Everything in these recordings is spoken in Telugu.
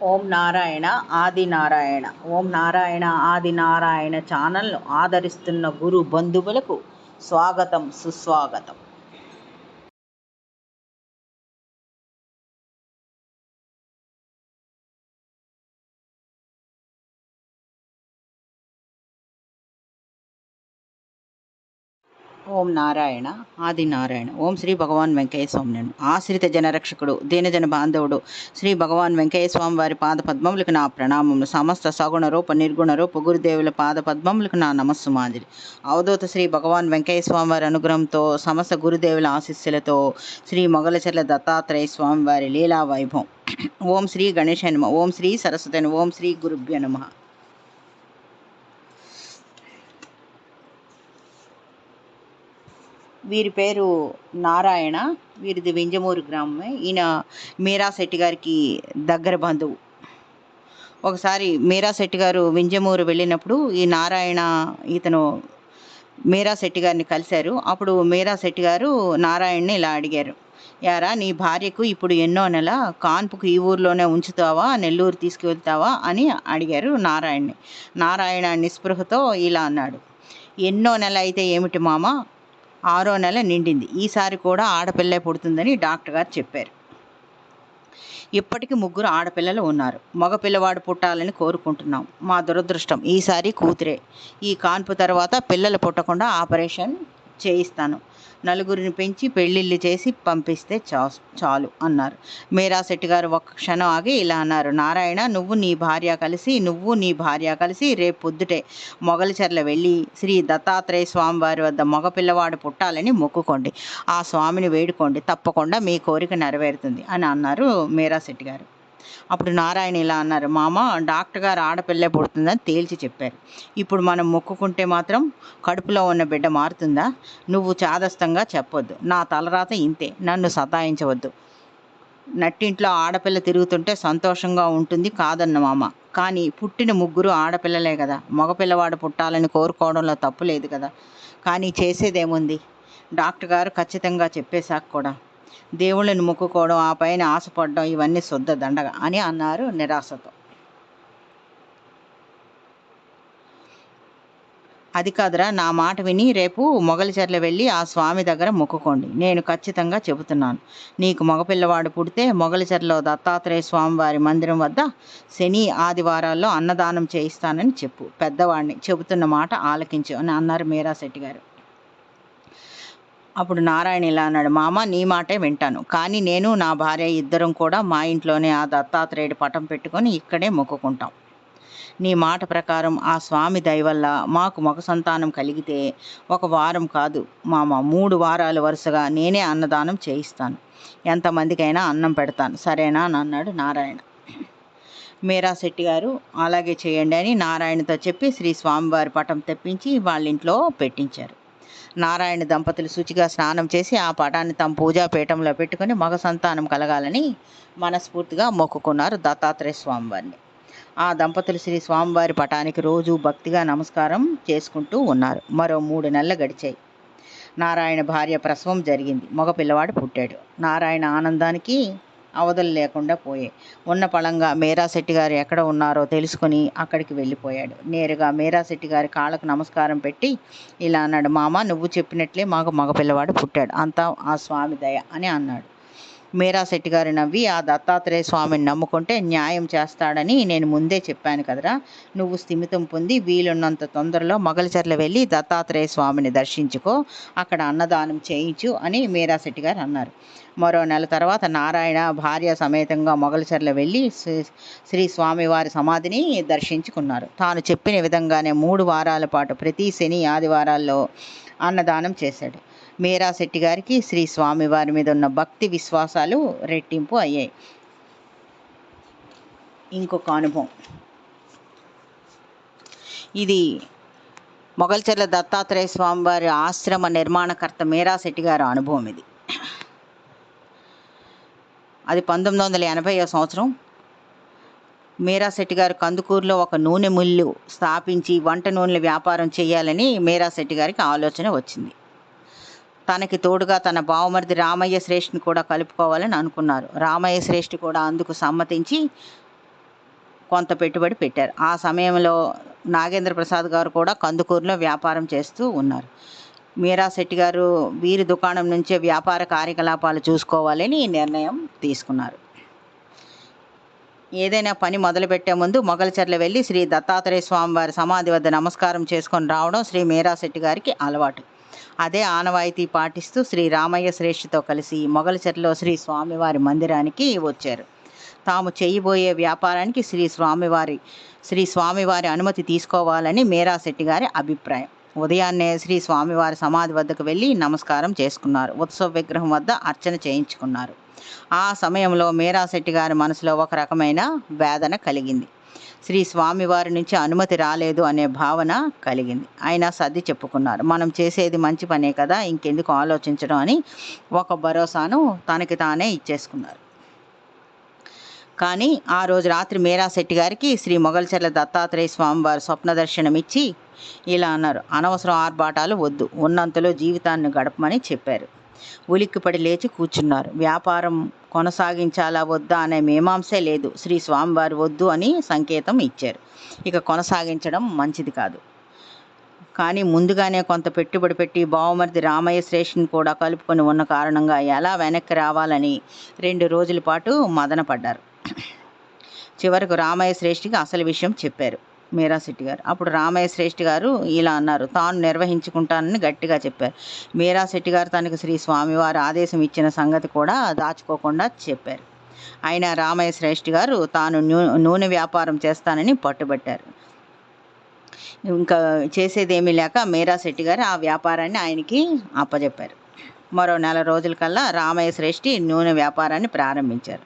ఓం నారాయణ ఆది నారాయణ. ఓం నారాయణ ఆది నారాయణ ఛానల్ను ఆదరిస్తున్న గురు బంధువులకు స్వాగతం, సుస్వాగతం. ఓం నారాయణ ఆది నారాయణ. ఓం శ్రీ భగవాన్ వెంకయ్య స్వామి. ఆశ్రిత జనరక్షకుడు, దీనజన బాంధవుడు శ్రీ భగవాన్ వెంకయ్య స్వామి వారి పాద పద్మములకు నా ప్రణామములు. సమస్త సగుణ రూప నిర్గుణ రూప గురుదేవుల పాద పద్మములకు నా నమస్సు మాదిరి. అవధూత శ్రీ భగవాన్ వెంకయ్య స్వామి వారి అనుగ్రహంతో, సమస్త గురుదేవుల ఆశీస్సులతో శ్రీ మొగలచెర్ల దత్తాత్రేయ స్వామి వారి లీలా వైభవం. ఓం శ్రీ గణేశాయ నమః. ఓం శ్రీ సరస్వతి నమః. ఓం శ్రీ గురుభ్యో నమః. వీరి పేరు నారాయణ. వీరిది వింజమూరు గ్రామమే. ఈయన మీరా శెట్టి గారికి దగ్గర బంధువు. ఒకసారి మీరా శెట్టి గారు వింజమూరు వెళ్ళినప్పుడు ఈ నారాయణ ఇతను మీరా శెట్టి గారిని కలిశారు. అప్పుడు మీరా శెట్టి గారు నారాయణని ఇలా అడిగారు, యారా నీ భార్యకు ఇప్పుడు ఎన్నో నెల, కాన్పుకు ఈ ఊర్లోనే ఉంచుతావా, నెల్లూరు తీసుకువెళ్తావా అని అడిగారు నారాయణని. నారాయణ నిస్పృహతో ఇలా అన్నాడు, ఎన్నో నెల అయితే ఏమిటి మామ, 6వ నెల నిండింది. ఈసారి కూడా ఆడపిల్లే పుడుతుందని డాక్టర్ గారు చెప్పారు. ఇప్పటికి 3 ఆడపిల్లలు ఉన్నారు. మగ పిల్లవాడు పుట్టాలని కోరుకుంటున్నాం. మా దురదృష్టం ఈసారి కూతురే. ఈ కాన్పు తర్వాత పిల్లలు పుట్టకుండా ఆపరేషన్ చేయిస్తాను. నలుగురిని పెంచి పెళ్ళిళ్ళు చేసి పంపిస్తే చాలు అన్నారు. మీరా శెట్టి గారు ఒక్క క్షణం ఆగి ఇలా అన్నారు, నారాయణ నువ్వు నీ భార్య కలిసి రేపు పొద్దుటే మొగలిచెర్ల వెళ్ళి శ్రీ దత్తాత్రేయ స్వామి వారి వద్ద మగపిల్లవాడు పుట్టాలని మొక్కుకోండి. ఆ స్వామిని వేడుకోండి, తప్పకుండా మీ కోరిక నెరవేరుతుంది అని అన్నారు మీరా శెట్టి గారు. అప్పుడు నారాయణ ఇలా అన్నారు, మామ డాక్టర్ గారు ఆడపిల్లే పుడుతుందని తేల్చి చెప్పారు. ఇప్పుడు మనం మొక్కుకుంటే మాత్రం కడుపులో ఉన్న బిడ్డ మారుతుందా? నువ్వు చాదస్తంగా చెప్పొద్దు. నా తలరాత ఇంతే, నన్ను సతాయించవద్దు. నట్టింట్లో ఆడపిల్ల తిరుగుతుంటే సంతోషంగా ఉంటుంది కాదన్న మామ, కానీ పుట్టిన 3 ఆడపిల్లలే కదా. మగపిల్లవాడు పుట్టాలని కోరుకోవడంలో తప్పు లేదు కదా. కానీ చేసేదేముంది, డాక్టర్ గారు ఖచ్చితంగా చెప్పేశాక కూడా దేవుళ్ళని మొక్కుకోవడం, ఆ పైన ఆశపడడం ఇవన్నీ శుద్ధ దండగ అని అన్నారు నిరాశతో. అది కాదురా, నా మాట విని రేపు మొగలిచెర్ల వెళ్ళి ఆ స్వామి దగ్గర మొక్కుకోండి. నేను ఖచ్చితంగా చెబుతున్నాను. నీకు మగపిల్లవాడు పుడితే మొగలిచెర్లలో దత్తాత్రేయ స్వామి వారి మందిరం వద్ద శని ఆదివారాల్లో అన్నదానం చేయిస్తానని చెప్పు. పెద్దవాడిని చెబుతున్న మాట ఆలకించు అని అన్నారు మీరా శెట్టి గారు. అప్పుడు నారాయణ ఇలా అన్నాడు, మామ నీ మాటే వింటాను, కానీ నేను నా భార్య ఇద్దరం కూడా మా ఇంట్లోనే ఆ దత్తాత్రేయుడి పటం పెట్టుకొని ఇక్కడే మొక్కుకుంటాం. నీ మాట ప్రకారం ఆ స్వామి దయ వల్ల మాకు మగ సంతానం కలిగితే 1 వారం కాదు మామ, 3 వారాలు వరుసగా నేనే అన్నదానం చేయిస్తాను. ఎంతమందికైనా అన్నం పెడతాను, సరేనా అని అన్నాడు నారాయణ. మీరా శెట్టి గారు అలాగే చేయండి అని నారాయణతో చెప్పి శ్రీ స్వామివారి పటం తెప్పించి వాళ్ళ ఇంట్లో పెట్టించారు. నారాయణ దంపతులు శుచిగా స్నానం చేసి ఆ పటాన్ని తమ పూజాపీఠంలో పెట్టుకుని మగ సంతానం కలగాలని మనస్ఫూర్తిగా మొక్కుకున్నారు దత్తాత్రేయ స్వామివారిని. ఆ దంపతులు శ్రీ స్వామివారి పటానికి రోజు భక్తిగా నమస్కారం చేసుకుంటూ ఉన్నారు. మరో 3 నెలలు గడిచాయి. నారాయణ భార్య ప్రసవం జరిగింది. మగ పిల్లవాడు పుట్టాడు. నారాయణ ఆనందానికి అవధులు లేకుండా పోయాయి. ఉన్న పళంగా మీరా శెట్టి గారు ఎక్కడ ఉన్నారో తెలుసుకుని అక్కడికి వెళ్ళిపోయాడు. నేరుగా మీరా శెట్టి గారి కాళ్ళకు నమస్కారం పెట్టి ఇలా అన్నాడు, మామ నువ్వు చెప్పినట్లే మాకు మగపిల్లవాడు పుట్టాడు, అంతా ఆ స్వామి దయ అని అన్నాడు. మీరా శెట్టి గారు నవ్వి, ఆ దత్తాత్రేయ స్వామిని నమ్ముకుంటే న్యాయం చేస్తాడని నేను ముందే చెప్పాను కదరా. నువ్వు స్థిమితం పొంది వీలున్నంత తొందరలో మొగలిచెర్ల వెళ్ళి దత్తాత్రేయ స్వామిని దర్శించుకో, అక్కడ అన్నదానం చేయించు అని మీరా శెట్టి గారు అన్నారు. మరో నెల తర్వాత నారాయణ భార్య సమేతంగా మొగలిచెర్ల వెళ్ళి శ్రీ స్వామివారి సమాధిని దర్శించుకున్నారు. తాను చెప్పిన విధంగానే 3 వారాల పాటు ప్రతి శని ఆదివారాల్లో అన్నదానం చేశాడు. మీరా శెట్టి గారికి శ్రీ స్వామివారి మీద ఉన్న భక్తి విశ్వాసాలు రెట్టింపు అయ్యాయి. ఇంకొక అనుభవం, ఇది మొగలిచెర్ల దత్తాత్రేయ స్వామివారి ఆశ్రమ నిర్మాణకర్త మీరా శెట్టి గారి అనుభవం. ఇది 1980వ సంవత్సరం. మీరా శెట్టి గారు కందుకూరులో ఒక నూనె మిల్లు స్థాపించి వంట నూనెల వ్యాపారం చేయాలని మీరా శెట్టి గారికి ఆలోచన వచ్చింది. తనకి తోడుగా తన బావమరిది రామయ్య శ్రేష్ఠిని కూడా కలుపుకోవాలని అనుకున్నారు. రామయ్య శ్రేష్ఠి కూడా అందుకు సమ్మతించి కొంత పెట్టుబడి పెట్టారు. ఆ సమయంలో నాగేంద్ర ప్రసాద్ గారు కూడా కందుకూరులో వ్యాపారం చేస్తూ ఉన్నారు. మీరా శెట్టి గారు వీరి దుకాణం నుంచే వ్యాపార కార్యకలాపాలు చూసుకోవాలని నిర్ణయం తీసుకున్నారు. ఏదైనా పని మొదలుపెట్టే ముందు మొగల్చర్ల వెళ్ళి శ్రీ దత్తాత్రేయ స్వామి వారి సమాధి వద్ద నమస్కారం చేసుకొని రావడం శ్రీ మీరా శెట్టి గారికి అలవాటు. అదే ఆనవాయితీ పాటిస్తూ శ్రీ రామయ్య శ్రేష్ఠితో కలిసి మొగల్చర్లలో శ్రీ స్వామివారి మందిరానికి వచ్చారు. తాము చేయబోయే వ్యాపారానికి శ్రీ స్వామివారి అనుమతి తీసుకోవాలని మీరా శెట్టి గారి అభిప్రాయం. ఉదయాన్నే శ్రీ స్వామివారి సమాధి వద్దకు వెళ్ళి నమస్కారం చేసుకున్నారు. ఉత్సవ విగ్రహం వద్ద అర్చన చేయించుకున్నారు. ఆ సమయంలో మీరా శెట్టి గారి మనసులో ఒక రకమైన వేదన కలిగింది. శ్రీ స్వామివారి నుంచి అనుమతి రాలేదు అనే భావన కలిగింది. అయినా సర్ది చెప్పుకున్నారు. మనం చేసేది మంచి పనే కదా, ఇంకెందుకు ఆలోచించడం అని ఒక భరోసాను తనకి తానే ఇచ్చేసుకున్నారు. కానీ ఆ రోజు రాత్రి మీరా శెట్టి గారికి శ్రీ మొగల్చర్ల దత్తాత్రేయ స్వామివారు స్వప్న దర్శనమిచ్చి ఇలా అన్నారు. అనవసరం ఆర్భాటాలు వద్దు, ఉన్నంతలో జీవితాన్ని గడపమని చెప్పారు. ఉలిక్కిపడి లేచి కూర్చున్నారు. వ్యాపారం కొనసాగించాలా వద్దా అనే మీమాంసే లేదు. శ్రీ స్వామివారు వద్దు అని సంకేతం ఇచ్చారు. ఇక కొనసాగించడం మంచిది కాదు. కానీ ముందుగానే కొంత పెట్టుబడి పెట్టి బావమరిది రామయ్య శ్రేష్ఠిని కూడా కలుపుకొని ఉన్న కారణంగా ఎలా వెనక్కి రావాలని 2 రోజుల పాటు మదనపడ్డారు. చివరకు రామయ్య శ్రేష్ఠికి అసలు విషయం చెప్పారు మీరా శెట్టి గారు. అప్పుడు రామయ్య శ్రేష్ఠి గారు ఇలా అన్నారు. తాను నిర్వహించుకుంటానని గట్టిగా చెప్పారు. మీరా శెట్టి గారు తనకు శ్రీ స్వామివారు ఆదేశం ఇచ్చిన సంగతి కూడా దాచుకోకుండా చెప్పారు. అయినా రామయ్య శ్రేష్ఠి గారు తాను నూనె వ్యాపారం చేస్తానని పట్టుబట్టారు. ఇంకా చేసేదేమీ లేక మీరా శెట్టి గారు ఆ వ్యాపారాన్ని ఆయనకి అప్పచెప్పారు. మరో 4 రోజులకల్లా రామయ్య శ్రేష్ఠి నూనె వ్యాపారాన్ని ప్రారంభించారు.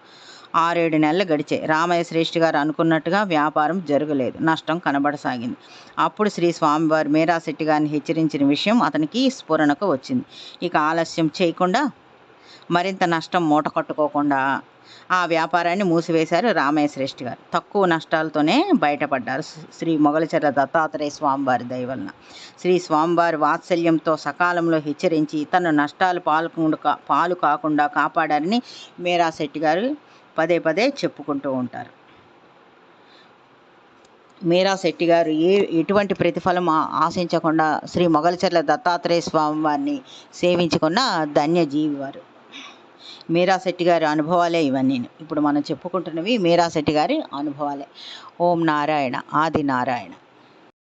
6-7 నెలలు గడిచాయి. రామయ్య శ్రేష్ఠి గారు అనుకున్నట్టుగా వ్యాపారం జరగలేదు. నష్టం కనబడసాగింది. అప్పుడు శ్రీ స్వామివారు మీరా శెట్టి గారిని హెచ్చరించిన విషయం అతనికి స్ఫురణకు వచ్చింది. ఇక ఆలస్యం చేయకుండా, మరింత నష్టం మూట కట్టుకోకుండా ఆ వ్యాపారాన్ని మూసివేశారు రామయ్య శ్రేష్ఠి గారు. తక్కువ నష్టాలతోనే బయటపడ్డారు. శ్రీ మొగల్చర్ల దత్తాత్రేయ స్వామివారి దయ వలన. శ్రీ స్వామివారి వాత్సల్యంతో సకాలంలో హెచ్చరించి తన నష్టాలు పాలు కాకుండా కాపాడారని మీరా శెట్టి గారు పదే పదే చెప్పుకుంటూ ఉంటారు. మీరా శెట్టి గారు ఎటువంటి ప్రతిఫలం ఆశించకుండా శ్రీ మొగల్చర్ల దత్తాత్రేయ స్వామి వారిని సేవించుకున్న ధన్యజీవి వారు. మీరా శెట్టి గారి అనుభవాలే ఇవన్నీ. ఇప్పుడు మనం చెప్పుకుంటున్నవి మీరా శెట్టి గారి అనుభవాలే. ఓం నారాయణ ఆది నారాయణ.